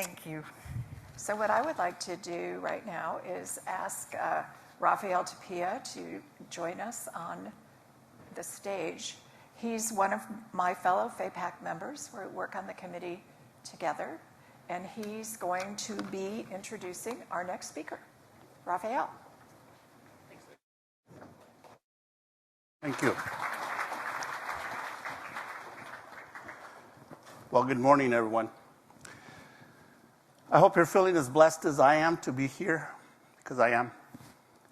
Thank you. So what I would like to do right now is ask Rafael Tapia to join us on the stage. He's one of my fellow FAPAC members. We work on the committee together, and he's going to be introducing our next speaker. Rafael. Thank you. Well, good morning, everyone. I hope you're feeling as blessed as I am to be here, because I am.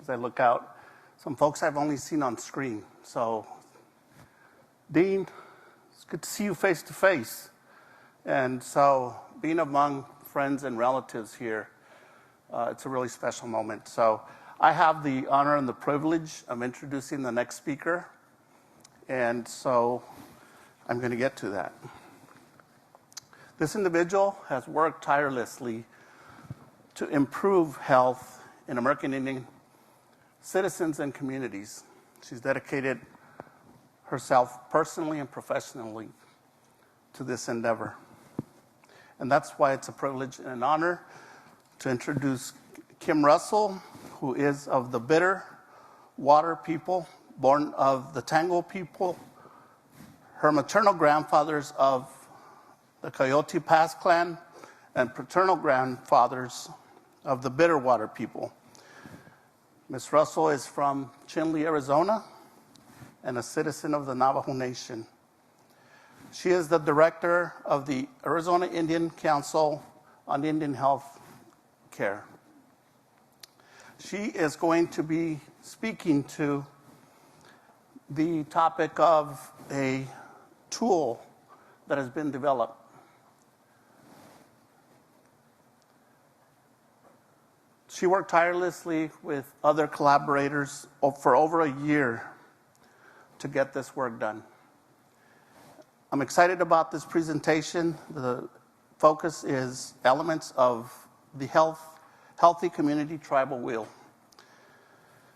As I look out, some folks I've only seen on screen. So, Dean, it's good to see you face to face. And so, being among friends and relatives here, it's a really special moment. So, I have the honor and the privilege of introducing the next speaker. And so, I'm going to get to that. This individual has worked tirelessly to improve health in American Indian citizens and communities. She's dedicated herself personally and professionally to this endeavor. And that's why it's a privilege and an honor to introduce Kim Russell, who is of the Bitter Water people, born of the Tango people. Her maternal grandfathers of the Coyote Pass clan, and paternal grandfathers of the Bitterwater people. Ms. Russell is from Chinle, Arizona, and a citizen of the Navajo Nation. She is the director of the Arizona Indian Council on Indian Health Care. She is going to be speaking to the topic of a tool that has been developed. She worked tirelessly with other collaborators for over a year to get this work done. I'm excited about this presentation. The focus is elements of the Healthy Community Tribal Wheel.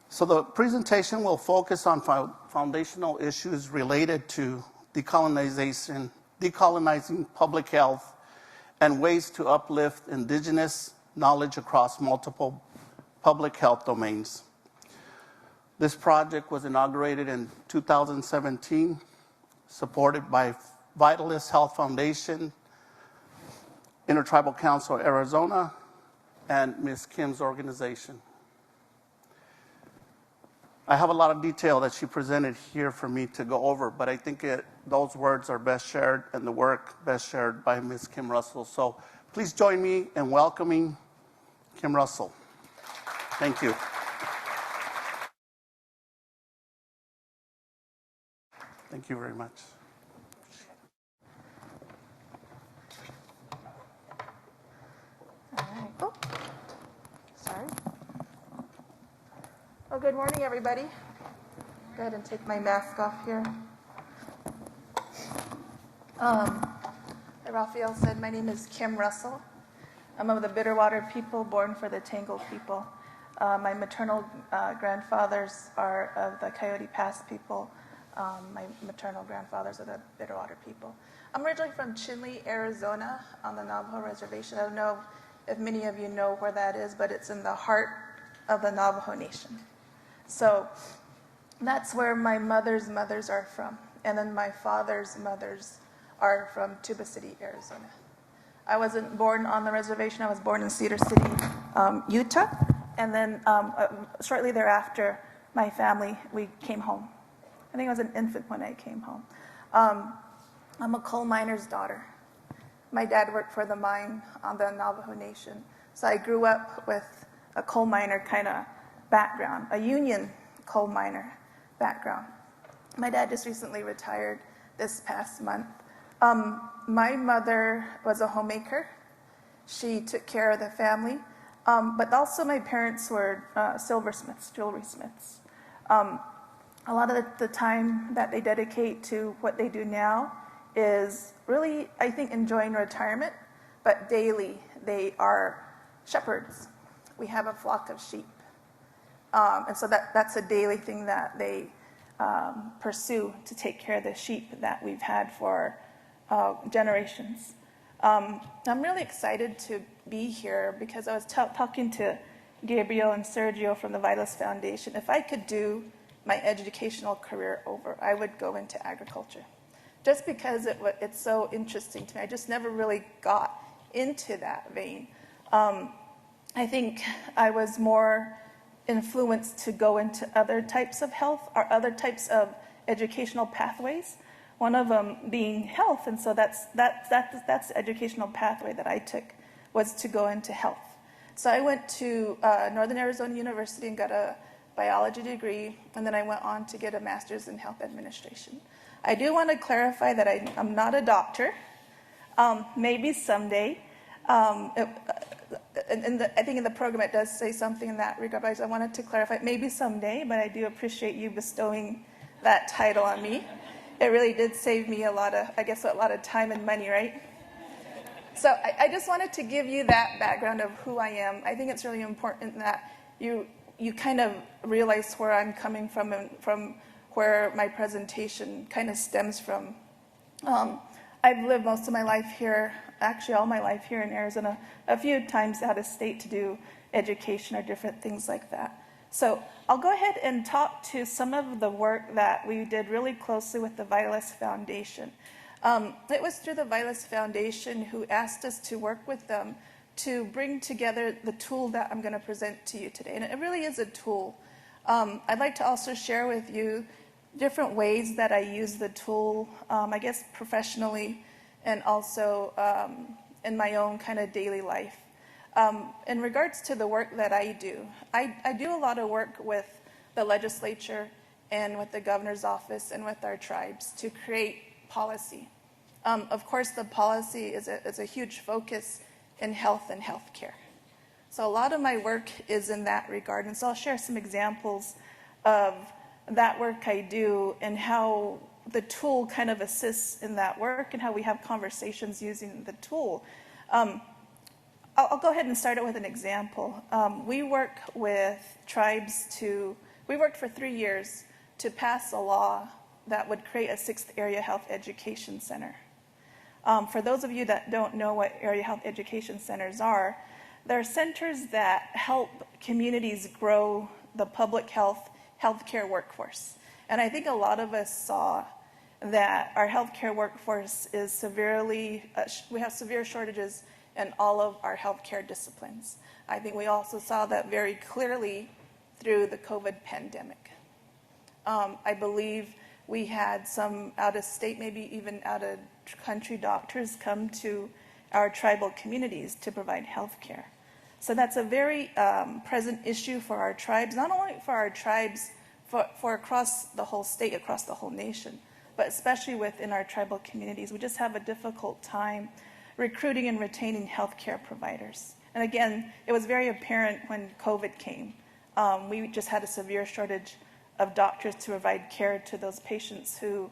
So the presentation will focus on foundational issues related to decolonizing public health, and ways to uplift indigenous knowledge across multiple public health domains. This project was inaugurated in 2017, supported by Vitalist Health Foundation, Intertribal Council of Arizona, and Ms. Kim's organization. I have a lot of detail that she presented here for me to go over, but I think those words are best shared and the work best shared by Ms. Kim Russell. So please join me in welcoming Kim Russell. Thank you. Thank you very much. All right. Oh, sorry. Well, good morning, everybody. Go ahead and take my mask off here. Like Rafael said, my name is Kim Russell. I'm of the Bitterwater people, born for the Tango people. My maternal grandfathers are of the Coyote Pass people. My maternal grandfathers are the Bitterwater people. I'm originally from Chinle, Arizona, on the Navajo Reservation. I don't know if many of you know where that is, but it's in the heart of the Navajo Nation. So that's where my mother's mothers are from. And then my father's mothers are from Tuba City, Arizona. I wasn't born on the reservation. I was born in Cedar City, Utah. And then shortly thereafter, my family, we came home. I think I was an infant when I came home. I'm a coal miner's daughter. My dad worked for the mine on the Navajo Nation. So I grew up with a coal miner kind of background, a union coal miner background. My dad just recently retired this past month. My mother was a homemaker. She took care of the family, but also my parents were silversmiths, jewelry smiths. A lot of the time that they dedicate to what they do now is really, I think, enjoying retirement, but daily they are shepherds. We have a flock of sheep. And so that's a daily thing that they pursue, to take care of the sheep that we've had for generations. I'm really excited to be here because I was talking to Gabriel and Sergio from the Vitalist Foundation. If I could do my educational career over, I would go into agriculture. Just because it's so interesting to me. I just never really got into that vein. I think I was more influenced to go into other types of health or other types of educational pathways. One of them being health, and so that's the educational pathway that I took, was to go into health. So I went to Northern Arizona University and got a biology degree, and then I went on to get a master's in health administration. I do want to clarify that I'm not a doctor. Maybe someday. I think in the program it does say something in that regard, but I wanted to clarify, maybe someday, but I do appreciate you bestowing that title on me. It really did save me a lot of time and money, right? So I just wanted to give you that background of who I am. I think it's really important that you kind of realize where I'm coming from and from where my presentation kind of stems from. I've lived most of my life here, actually all my life here in Arizona, a few times out of state to do education or different things like that. So I'll go ahead and talk to some of the work that we did really closely with the Vitalist Foundation. It was through the Vitalist Foundation who asked us to work with them to bring together the tool that I'm going to present to you today. And it really is a tool. I'd like to also share with you different ways that I use the tool, I guess professionally and also in my own kind of daily life. In regards to the work that I do a lot of work with the legislature and with the governor's office and with our tribes to create policy. Of course, the policy is a huge focus in health and healthcare. So a lot of my work is in that regard. And so I'll share some examples of that work I do and how the tool kind of assists in that work and how we have conversations using the tool. I'll go ahead and start it with an example. We work with tribes we worked for 3 years to pass a law that would create a 6th area health education center. For those of you that don't know what area health education centers are, they're centers that help communities grow the public healthcare workforce. And I think a lot of us saw that our healthcare workforce is we have severe shortages in all of our healthcare disciplines. I think we also saw that very clearly through the COVID pandemic. I believe we had some out-of-state, maybe even out-of-country doctors come to our tribal communities to provide health care. So that's a very present issue for our tribes, not only for our tribes, for across the whole state, across the whole nation, but especially within our tribal communities. We just have a difficult time recruiting and retaining healthcare providers. And again, it was very apparent when COVID came. We just had a severe shortage of doctors to provide care to those patients who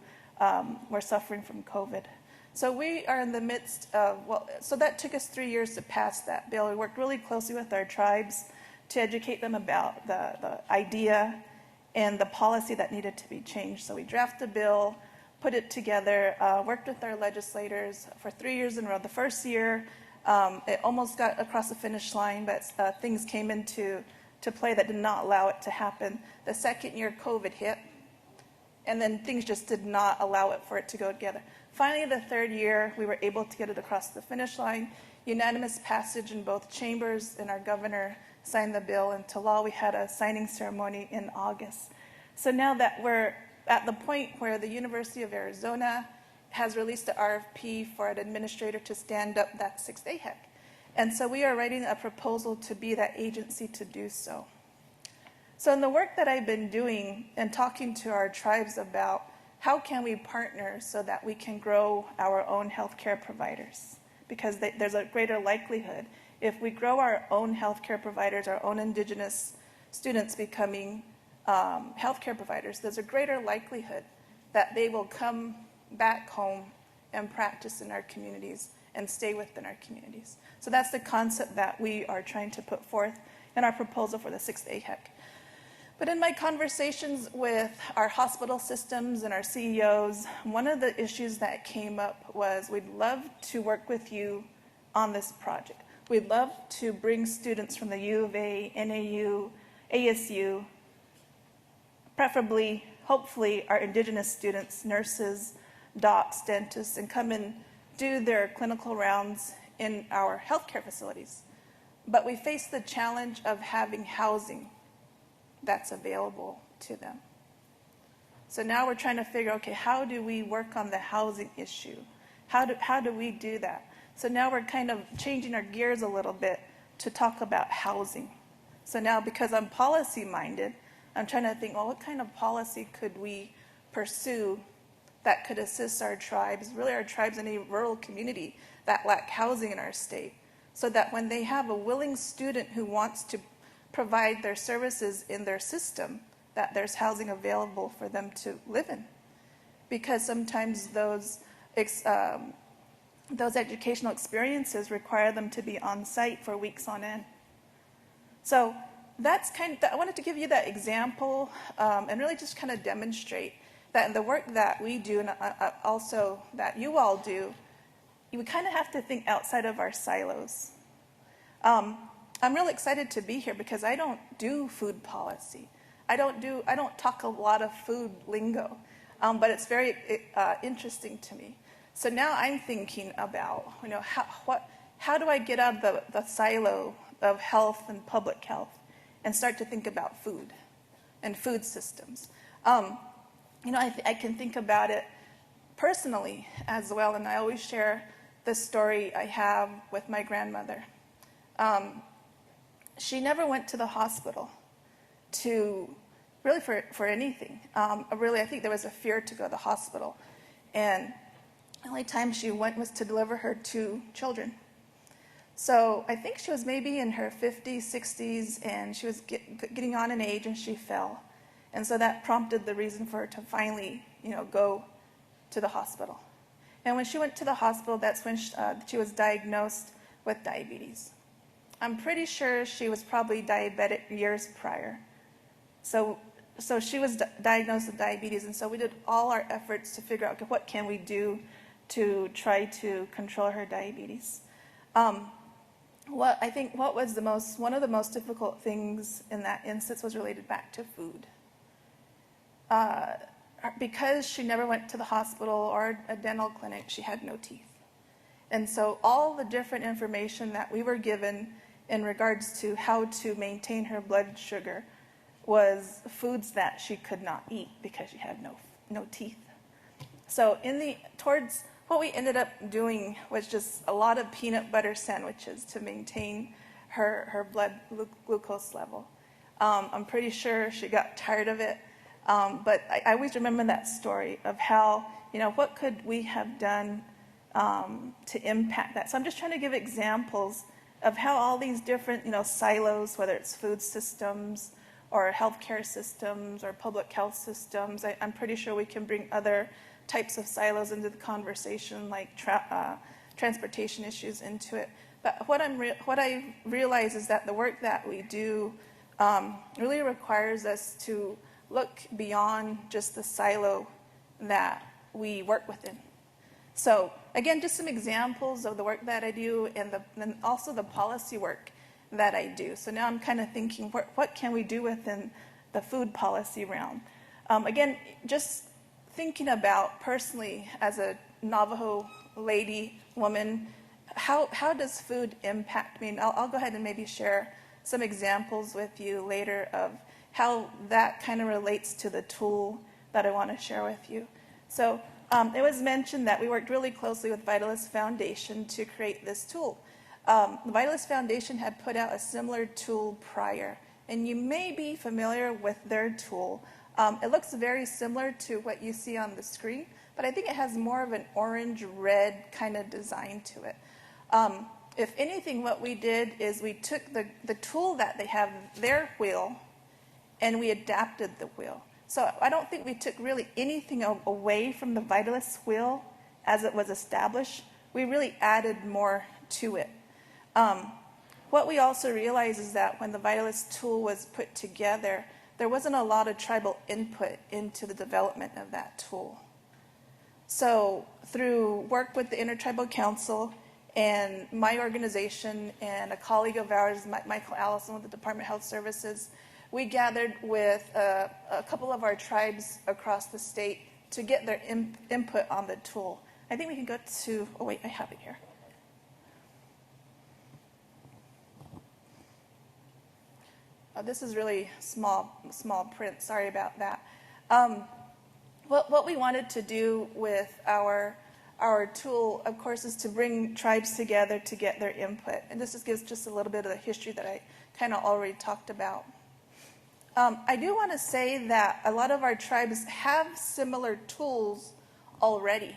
were suffering from COVID. So we are in the midst of, so that took us 3 years to pass that bill. We worked really closely with our tribes to educate them about the idea and the policy that needed to be changed. So we drafted a bill, put it together, worked with our legislators for 3 years in a row. The first year, it almost got across the finish line, but things came into play that did not allow it to happen. The second year, COVID hit, and then things just did not allow it for it to go together. Finally, the third year, we were able to get it across the finish line. Unanimous passage in both chambers, and our governor signed the bill into law. We had a signing ceremony in August. So now that we're at the point where the University of Arizona has released an RFP for an administrator to stand up that 6th AHEC. And so we are writing a proposal to be that agency to do so. So in the work that I've been doing and talking to our tribes about how can we partner so that we can grow our own healthcare providers? Because there's a greater likelihood if we grow our own healthcare providers, our own indigenous students becoming healthcare providers, there's a greater likelihood that they will come back home and practice in our communities and stay within our communities. So that's the concept that we are trying to put forth in our proposal for the 6th AHEC. But in my conversations with our hospital systems and our CEOs, one of the issues that came up was we'd love to work with you on this project. We'd love to bring students from the U of A, NAU, ASU, preferably, hopefully, our indigenous students, nurses, docs, dentists, and come and do their clinical rounds in our healthcare facilities. But we face the challenge of having housing that's available to them. So now we're trying to figure, okay, how do we work on the housing issue? How do we do that? So now we're kind of changing our gears a little bit to talk about housing. So now, because I'm policy-minded, I'm trying to think, well, what kind of policy could we pursue that could assist our tribes, really our tribes in a rural community that lack housing in our state, so that when they have a willing student who wants to provide their services in their system, that there's housing available for them to live in. Because sometimes those educational experiences require them to be on site for weeks on end. So that's I wanted to give you that example and really just kind of demonstrate that in the work that we do and also that you all do, you kind of have to think outside of our silos. I'm really excited to be here because I don't do food policy. I don't talk a lot of food lingo, but it's very interesting to me. So now I'm thinking about, how do I get out of the silo of health and public health and start to think about food and food systems? I can think about it personally as well, and I always share the story I have with my grandmother. She never went to the hospital for anything. I think there was a fear to go to the hospital. And the only time she went was to deliver her 2 children. So I think she was maybe in her 50s, 60s, and she was getting on in age, and she fell. And so that prompted the reason for her to finally, go to the hospital. And when she went to the hospital, that's when she was diagnosed with diabetes. I'm pretty sure she was probably diabetic years prior. So she was diagnosed with diabetes, and so we did all our efforts to figure out, okay, what can we do to try to control her diabetes. One of the most difficult things in that instance was related back to food. Because she never went to the hospital or a dental clinic, she had no teeth. And so all the different information that we were given in regards to how to maintain her blood sugar was foods that she could not eat because she had no teeth. So towards what we ended up doing was just a lot of peanut butter sandwiches to maintain her blood glucose level. I'm pretty sure she got tired of it, but I always remember that story of how, what could we have done to impact that. So I'm just trying to give examples of how all these different, silos, whether it's food systems or healthcare systems or public health systems, I'm pretty sure we can bring other types of silos into the conversation, like transportation issues into it. But what I realize is that the work that we do really requires us to look beyond just the silo that we work within. So again, just some examples of the work that I do and also the policy work that I do. So now I'm kind of thinking, what can we do within the food policy realm? Again, just thinking about personally as a Navajo woman, how does food impact me? And I'll go ahead and maybe share some examples with you later of how that kind of relates to the tool that I want to share with you. So it was mentioned that we worked really closely with Vitalist Foundation to create this tool. The Vitalist Foundation had put out a similar tool prior, and you may be familiar with their tool. It looks very similar to what you see on the screen, but I think it has more of an orange-red kind of design to it. If anything, what we did is we took the tool that they have, their wheel, and we adapted the wheel. So I don't think we took really anything away from the Vitalist wheel as it was established. We really added more to it. What we also realized is that when the Vitalist tool was put together, there wasn't a lot of tribal input into the development of that tool. So through work with the Intertribal Council and my organization and a colleague of ours, Michael Allison with the Department of Health Services, we gathered with a couple of our tribes across the state to get their input on the tool. I think we can go to, oh wait, I have it here. This is really small print, sorry about that. What we wanted to do with our tool, of course, is to bring tribes together to get their input. And this just gives just a little bit of the history that I kind of already talked about. I do want to say that a lot of our tribes have similar tools already.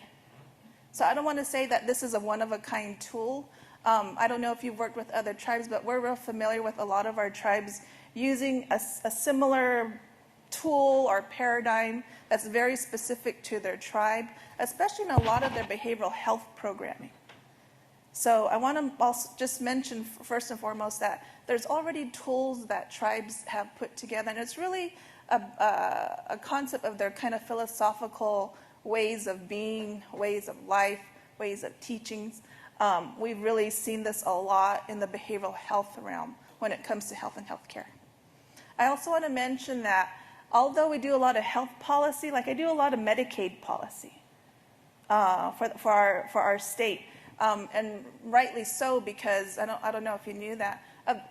So I don't want to say that this is a one-of-a-kind tool. I don't know if you've worked with other tribes, but we're real familiar with a lot of our tribes using a similar tool or paradigm that's very specific to their tribe, especially in a lot of their behavioral health programming. So I want to also just mention first and foremost that there's already tools that tribes have put together, and it's really a concept of their kind of philosophical ways of being, ways of life, ways of teachings. We've really seen this a lot in the behavioral health realm when it comes to health and healthcare. I also want to mention that although we do a lot of health policy, like I do a lot of Medicaid policy for our state, and rightly so, because I don't know if you knew that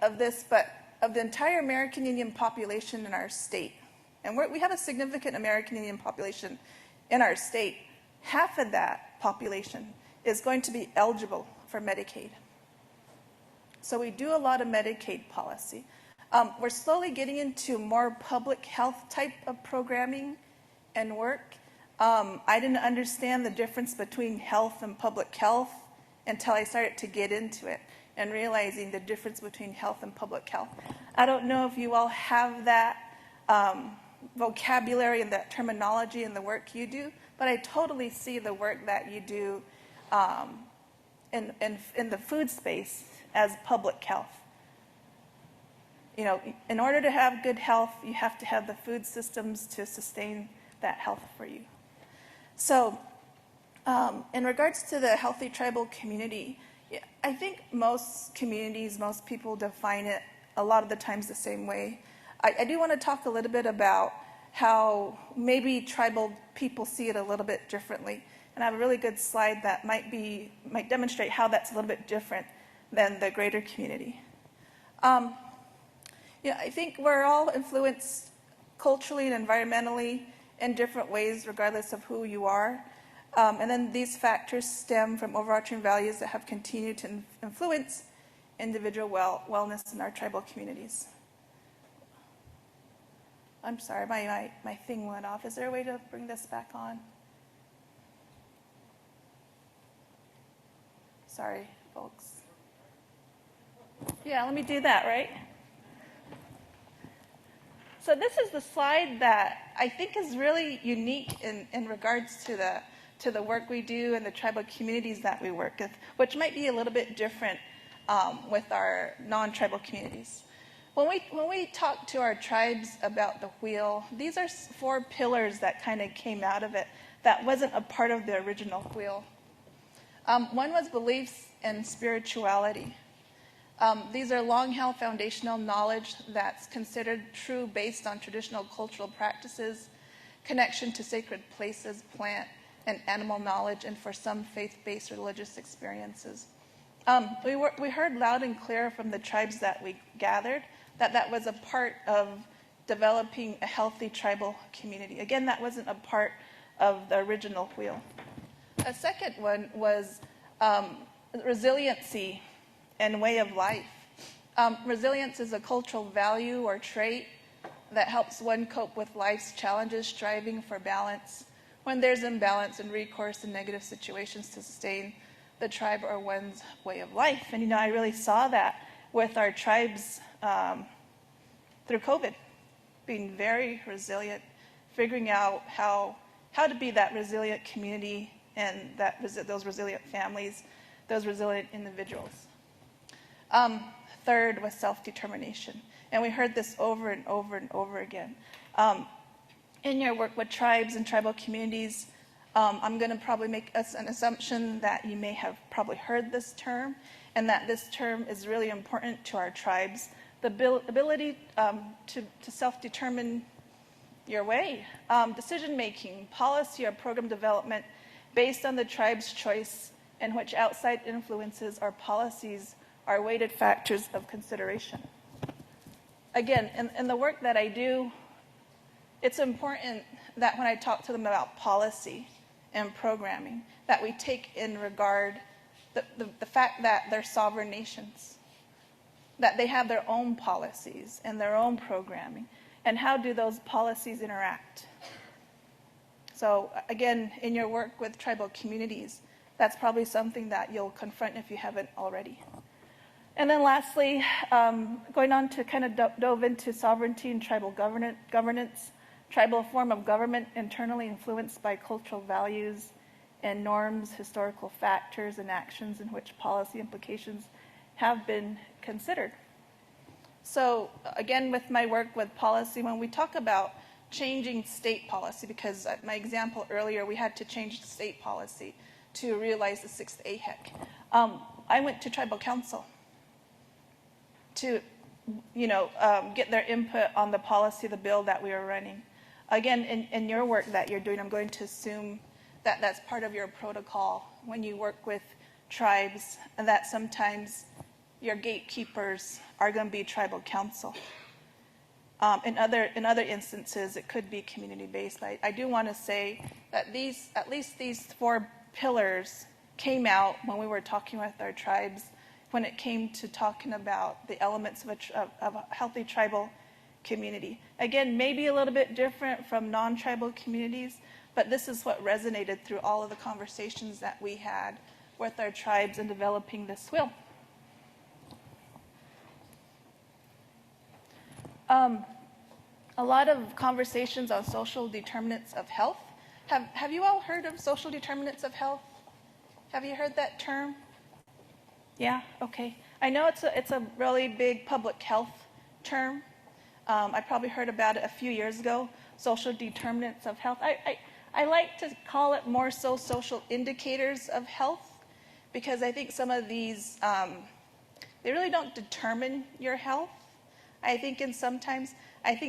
of this, but of the entire American Indian population in our state, and we have a significant American Indian population in our state, half of that population is going to be eligible for Medicaid. So we do a lot of Medicaid policy. We're slowly getting into more public health type of programming and work. I didn't understand the difference between health and public health until I started to get into it and realizing the difference between health and public health. I don't know if you all have that vocabulary and that terminology in the work you do, but I totally see the work that you do in the food space as public health. You know, in order to have good health, you have to have the food systems to sustain that health for you. So, in regards to the healthy tribal community, I think most communities, most people define it a lot of the times the same way. I do want to talk a little bit about how maybe tribal people see it a little bit differently. And I have a really good slide that might demonstrate how that's a little bit different than the greater community. I think we're all influenced culturally and environmentally in different ways, regardless of who you are. And then these factors stem from overarching values that have continued to influence individual wellness in our tribal communities. I'm sorry, my thing went off. Is there a way to bring this back on? Sorry, folks. Yeah, let me do that, right? So this is the slide that I think is really unique in regards to the work we do and the tribal communities that we work with, which might be a little bit different with our non-tribal communities. When we talk to our tribes about the wheel, these are 4 pillars that kind of came out of it that wasn't a part of the original wheel. One was beliefs and spirituality. These are long-held foundational knowledge that's considered true based on traditional cultural practices, connection to sacred places, plant and animal knowledge, and for some faith-based religious experiences. We heard loud and clear from the tribes that we gathered that was a part of developing a healthy tribal community. Again, that wasn't a part of the original wheel. A second one was resiliency and way of life. Resilience is a cultural value or trait that helps one cope with life's challenges, striving for balance when there's imbalance and recourse in negative situations to sustain the tribe or one's way of life. And I really saw that with our tribes through COVID, being very resilient, figuring out how to be that resilient community and those resilient families, those resilient individuals. third was self-determination. And we heard this over and over and over again. In your work with tribes and tribal communities, I'm going to probably make an assumption that you may have probably heard this term, and that this term is really important to our tribes. The ability to self-determine your way, decision-making, policy or program development based on the tribe's choice, in which outside influences or policies are weighted factors of consideration. Again, in the work that I do, it's important that when I talk to them about policy and programming, that we take in regard the fact that they're sovereign nations, that they have their own policies and their own programming, and how do those policies interact. So again, in your work with tribal communities, that's probably something that you'll confront if you haven't already. And then lastly, going on to kind of dove into sovereignty and tribal governance, tribal form of government internally influenced by cultural values and norms, historical factors, and actions in which policy implications have been considered. So again, with my work with policy, when we talk about changing state policy, because my example earlier, we had to change the state policy to realize the 6th AHEC. I went to tribal council to get their input on the policy, the bill that we were running. Again, in your work that you're doing, I'm going to assume that that's part of your protocol when you work with tribes, and that sometimes your gatekeepers are going to be tribal council. In other instances, it could be community-based. I do want to say that at least these 4 pillars came out when we were talking with our tribes, when it came to talking about the elements of a healthy tribal community. Again, maybe a little bit different from non-tribal communities, but this is what resonated through all of the conversations that we had with our tribes in developing this wheel. A lot of conversations on social determinants of health. Have you all heard of social determinants of health? Have you heard that term? Yeah, okay. I know it's a really big public health term. I probably heard about it a few years ago, social determinants of health. I like to call it more so social indicators of health, because I think some of these, they really don't determine your health. I think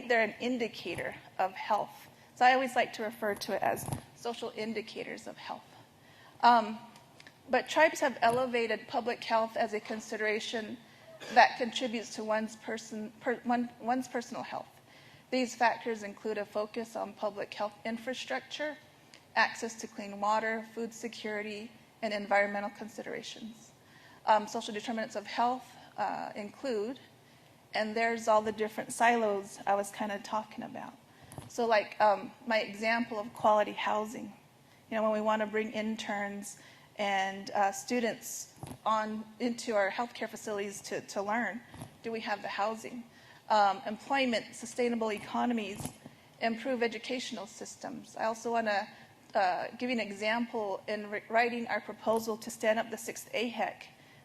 they're an indicator of health. So I always like to refer to it as social indicators of health. But tribes have elevated public health as a consideration that contributes to one's personal health. These factors include a focus on public health infrastructure, access to clean water, food security, and environmental considerations. Social determinants of health include, and there's all the different silos I was kind of talking about. So like my example of quality housing, when we want to bring interns and students on into our healthcare facilities to learn, do we have the housing? Employment, sustainable economies, improve educational systems. I also want to give you an example. In writing our proposal to stand up the 6th AHEC,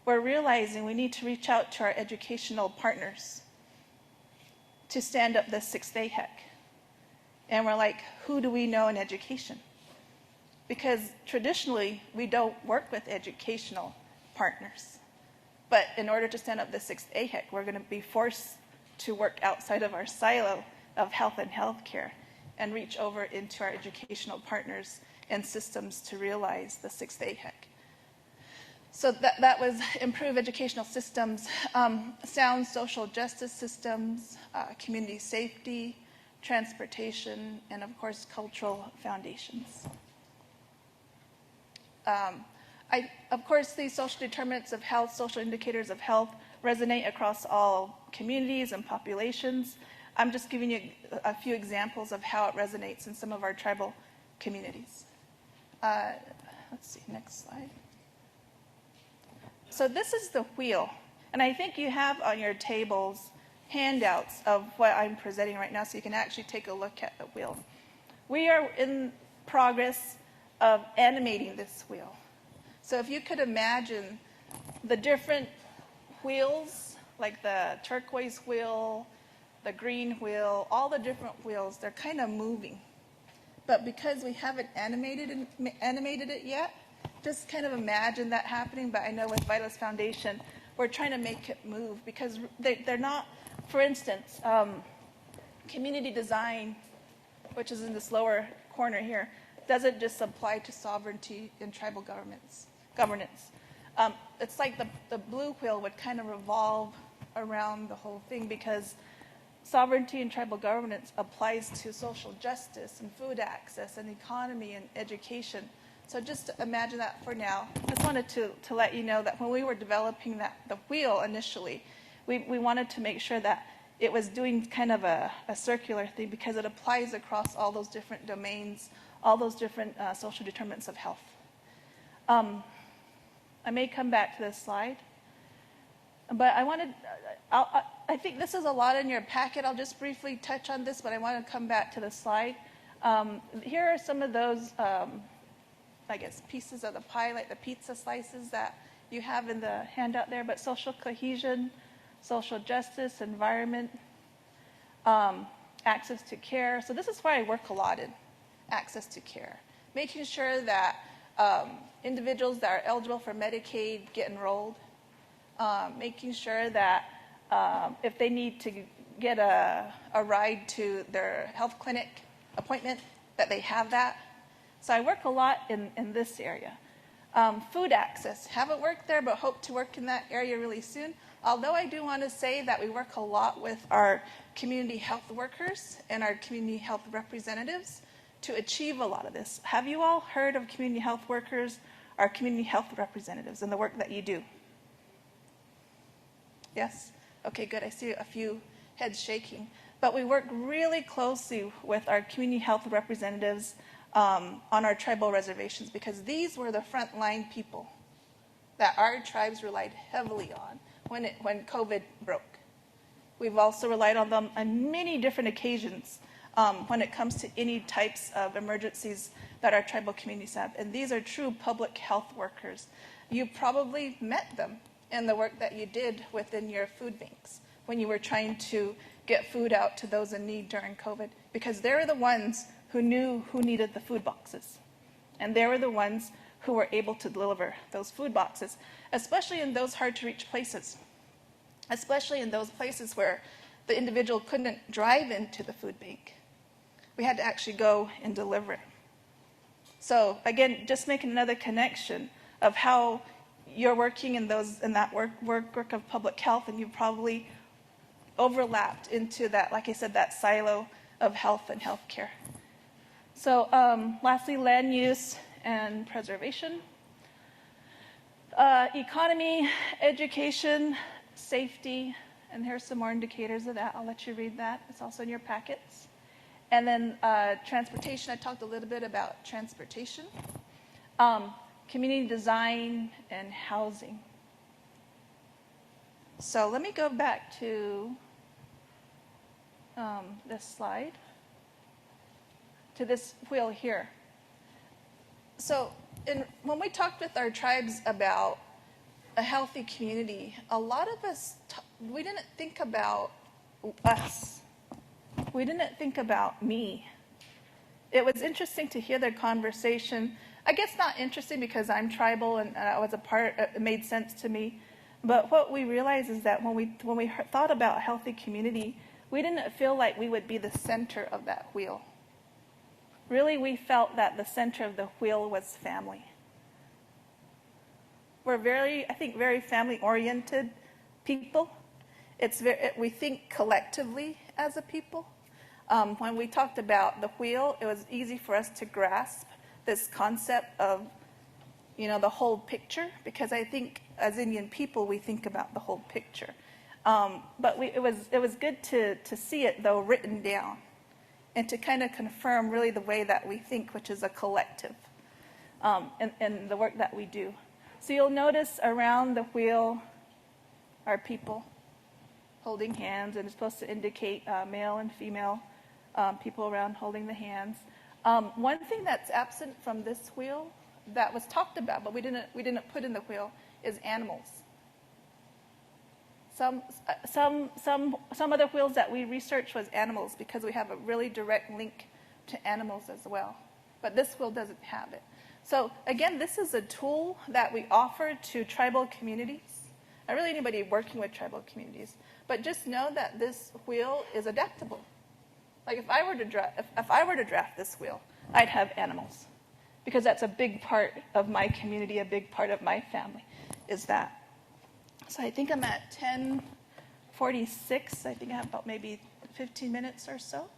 we're realizing we need to reach out to our educational partners to stand up the 6th AHEC. And we're like, who do we know in education? Because traditionally, we don't work with educational partners. But in order to stand up the 6th AHEC, we're going to be forced to work outside of our silo of health and healthcare and reach over into our educational partners and systems to realize the 6th AHEC. So that was improve educational systems, sound social justice systems, community safety, transportation, and of course, cultural foundations. Of course, these social determinants of health, social indicators of health, resonate across all communities and populations. I'm just giving you a few examples of how it resonates in some of our tribal communities. Let's see, next slide. So this is the wheel, and I think you have on your tables handouts of what I'm presenting right now, so you can actually take a look at the wheel. We are in progress of animating this wheel. So if you could imagine the different wheels like the turquoise wheel, the green wheel, all the different wheels, they're kind of moving. But because we haven't animated it yet, just kind of imagine that happening. But I know with Vitalist Foundation, we're trying to make it move because they're not, for instance, community design, which is in this lower corner here, doesn't just apply to sovereignty and tribal governance. It's like the blue wheel would kind of revolve around the whole thing because sovereignty and tribal governance applies to social justice and food access and economy and education. So just imagine that for now. I just wanted to let you know that when we were developing the wheel initially, we wanted to make sure that it was doing kind of a circular thing because it applies across all those different domains, all those different social determinants of health. I may come back to this slide, but I think this is a lot in your packet. I'll just briefly touch on this, but I want to come back to the slide. Here are some of those, I guess, pieces of the pie, like the pizza slices that you have in the handout there, but social cohesion, social justice, environment, access to care. So this is where I work a lot in access to care, making sure that individuals that are eligible for Medicaid get enrolled, making sure that if they need to get a ride to their health clinic appointment, that they have that. So I work a lot in this area. Food access, haven't worked there, but hope to work in that area really soon. Although I do want to say that we work a lot with our community health workers and our community health representatives to achieve a lot of this. Have you all heard of community health workers, our community health representatives, and the work that you do? Yes? Okay, good. I see a few heads shaking. But we work really closely with our community health representatives on our tribal reservations because these were the frontline people that our tribes relied heavily on when COVID broke. We've also relied on them on many different occasions when it comes to any types of emergencies that our tribal communities have. And these are true public health workers. You probably met them in the work that you did within your food banks when you were trying to get food out to those in need during COVID, because they're the ones who knew who needed the food boxes. And they were the ones who were able to deliver those food boxes, especially in those hard-to-reach places, especially in those places where the individual couldn't drive into the food bank. We had to actually go and deliver it. So again, just making another connection of how you're working in that work of public health, and you've probably overlapped into that, like I said, that silo of health and healthcare. So lastly, land use and preservation. Economy, education, safety, and here's some more indicators of that. I'll let you read that. It's also in your packets. And then transportation, I talked a little bit about transportation. Community design and housing. So let me go back to this slide, to this wheel here. So when we talked with our tribes about a healthy community, a lot of us, we didn't think about us. We didn't think about me. It was interesting to hear their conversation. I guess not interesting because I'm tribal and I was a part, it made sense to me. But what we realized is that when we thought about a healthy community, we didn't feel like we would be the center of that wheel. Really, we felt that the center of the wheel was family. We're very family-oriented people. We think collectively as a people. When we talked about the wheel, it was easy for us to grasp this concept of, the whole picture, because I think as Indian people, we think about the whole picture. But it was good to see it, though, written down, and to kind of confirm really the way that we think, which is a collective, and the work that we do. So you'll notice around the wheel are people holding hands, and it's supposed to indicate male and female people around holding the hands. One thing that's absent from this wheel that was talked about, but we didn't put in the wheel, is animals. Some other wheels that we researched was animals, because we have a really direct link to animals as well. But this wheel doesn't have it. So again, this is a tool that we offer to tribal communities, not really anybody working with tribal communities, but just know that this wheel is adaptable. Like if I were to draft this wheel, I'd have animals, because that's a big part of my community, a big part of my family, is that. So I think I'm at 10:46. I think I have about maybe 15 minutes or so.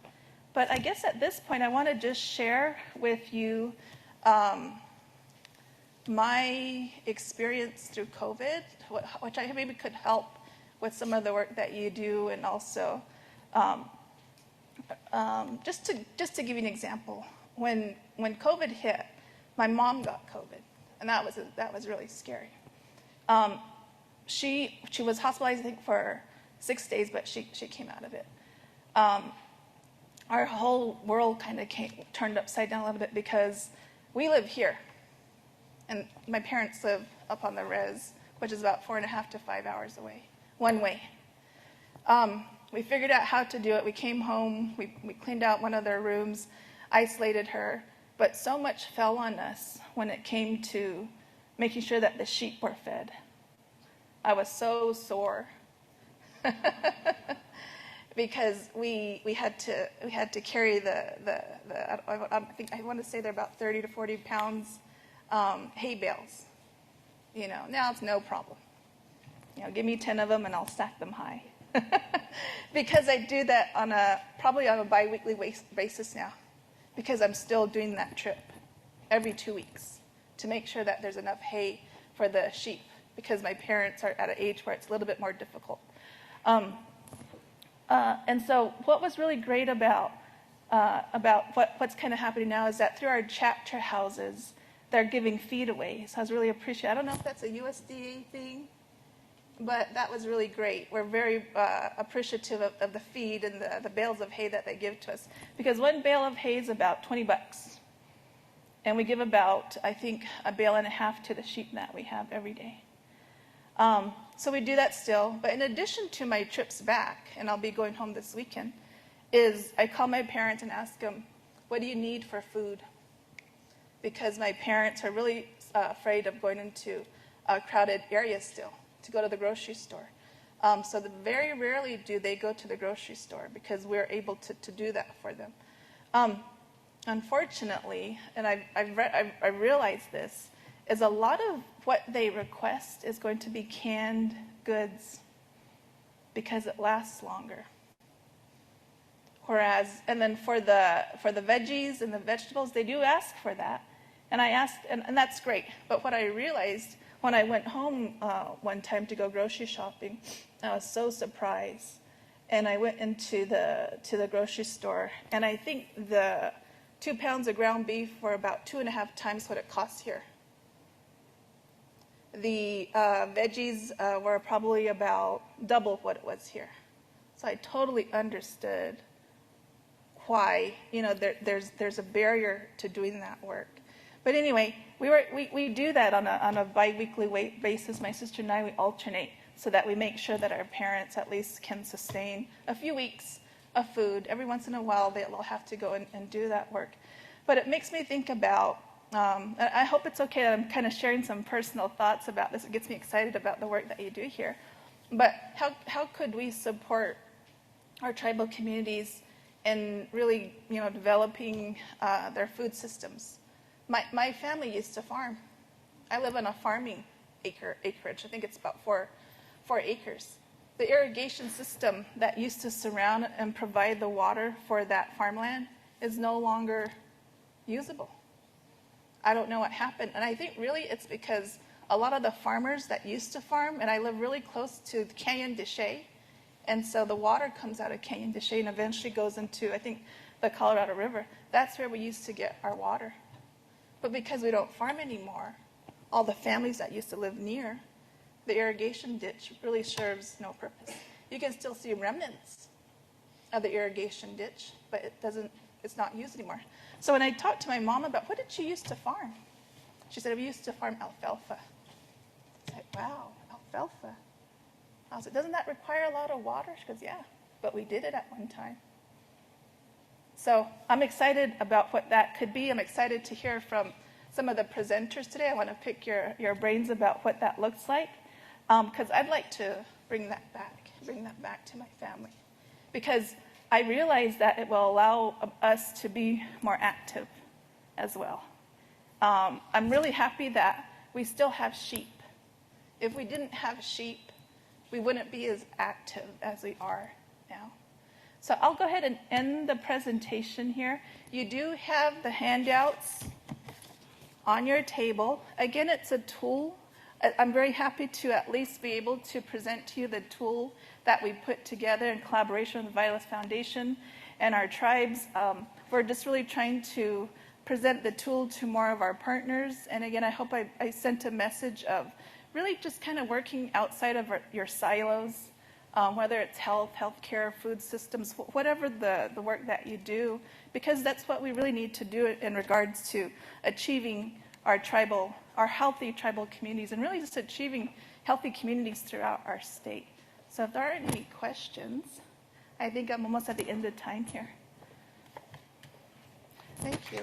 But I guess at this point, I want to just share with you my experience through COVID, which I maybe could help with some of the work that you do, and also just to give you an example. When COVID hit, my mom got COVID, and that was really scary. She was hospitalized, I think, for 6 days, but she came out of it. Our whole world kind of turned upside down a little bit, because we live here, and my parents live up on the res, which is about 4.5 to 5 hours away, one way. We figured out how to do it. We came home, we cleaned out one of their rooms, isolated her, but so much fell on us when it came to making sure that the sheep were fed. I was so sore because we had to carry the I want to say they're about 30 to 40 pounds hay bales. Now it's no problem. Give me 10 of them and I'll stack them high. Because I do that probably on a bi-weekly basis now, because I'm still doing that trip every 2 weeks to make sure that there's enough hay for the sheep, because my parents are at an age where it's a little bit more difficult. And so what was really great about what's kind of happening now is that through our chapter houses, they're giving feed away. So I was really appreciative. I don't know if that's a USDA thing, but that was really great. We're very appreciative of the feed and the bales of hay that they give to us, because one bale of hay is about $20. And we give about, I think, a bale and a half to the sheep that we have every day. So we do that still. But in addition to my trips back, and I'll be going home this weekend, is I call my parents and ask them, what do you need for food? Because my parents are really afraid of going into crowded areas still to go to the grocery store. So very rarely do they go to the grocery store, because we're able to do that for them. Unfortunately, and I realized this, is a lot of what they request is going to be canned goods, because it lasts longer. And then for the veggies and the vegetables, they do ask for that. And I asked, and that's great. But what I realized when I went home one time to go grocery shopping, I was so surprised. And I went into the grocery store, and I think the 2 pounds of ground beef were about 2.5 times what it costs here. The veggies were probably about double what it was here. So I totally understood why there's a barrier to doing that work. But anyway, we do that on a bi-weekly basis. My sister and I, we alternate so that we make sure that our parents at least can sustain a few weeks of food. Every once in a while, they'll have to go and do that work. But it makes me think about, I hope it's okay that I'm kind of sharing some personal thoughts about this. It gets me excited about the work that you do here. But how could we support our tribal communities in really, developing their food systems? My family used to farm. I live on a farming acreage. I think it's about 4 acres. The irrigation system that used to surround and provide the water for that farmland is no longer usable. I don't know what happened. And I think really it's because a lot of the farmers that used to farm, and I live really close to the Canyon de Chelly, and so the water comes out of Canyon de Chelly and eventually goes into, I think, the Colorado River. That's where we used to get our water. But because we don't farm anymore, all the families that used to live near, the irrigation ditch really serves no purpose. You can still see remnants of the irrigation ditch, but it's not used anymore. So when I talked to my mom about what did she used to farm, she said, we used to farm alfalfa. I said, wow, alfalfa. I was like, doesn't that require a lot of water? She goes, yeah, but we did it at one time. So I'm excited about what that could be. I'm excited to hear from some of the presenters today. I want to pick your brains about what that looks like, because I'd like to bring that back to my family, because I realize that it will allow us to be more active as well. I'm really happy that we still have sheep. If we didn't have sheep, we wouldn't be as active as we are now. So I'll go ahead and end the presentation here. You do have the handouts on your table. Again, it's a tool. I'm very happy to at least be able to present to you the tool that we put together in collaboration with the Vitalis Foundation and our tribes. We're just really trying to present the tool to more of our partners. And again, I hope I sent a message of really just kind of working outside of your silos, whether it's healthcare, food systems, whatever the work that you do, because that's what we really need to do in regards to achieving our healthy tribal communities, and really just achieving healthy communities throughout our state. So if there aren't any questions, I think I'm almost at the end of time here. Thank you.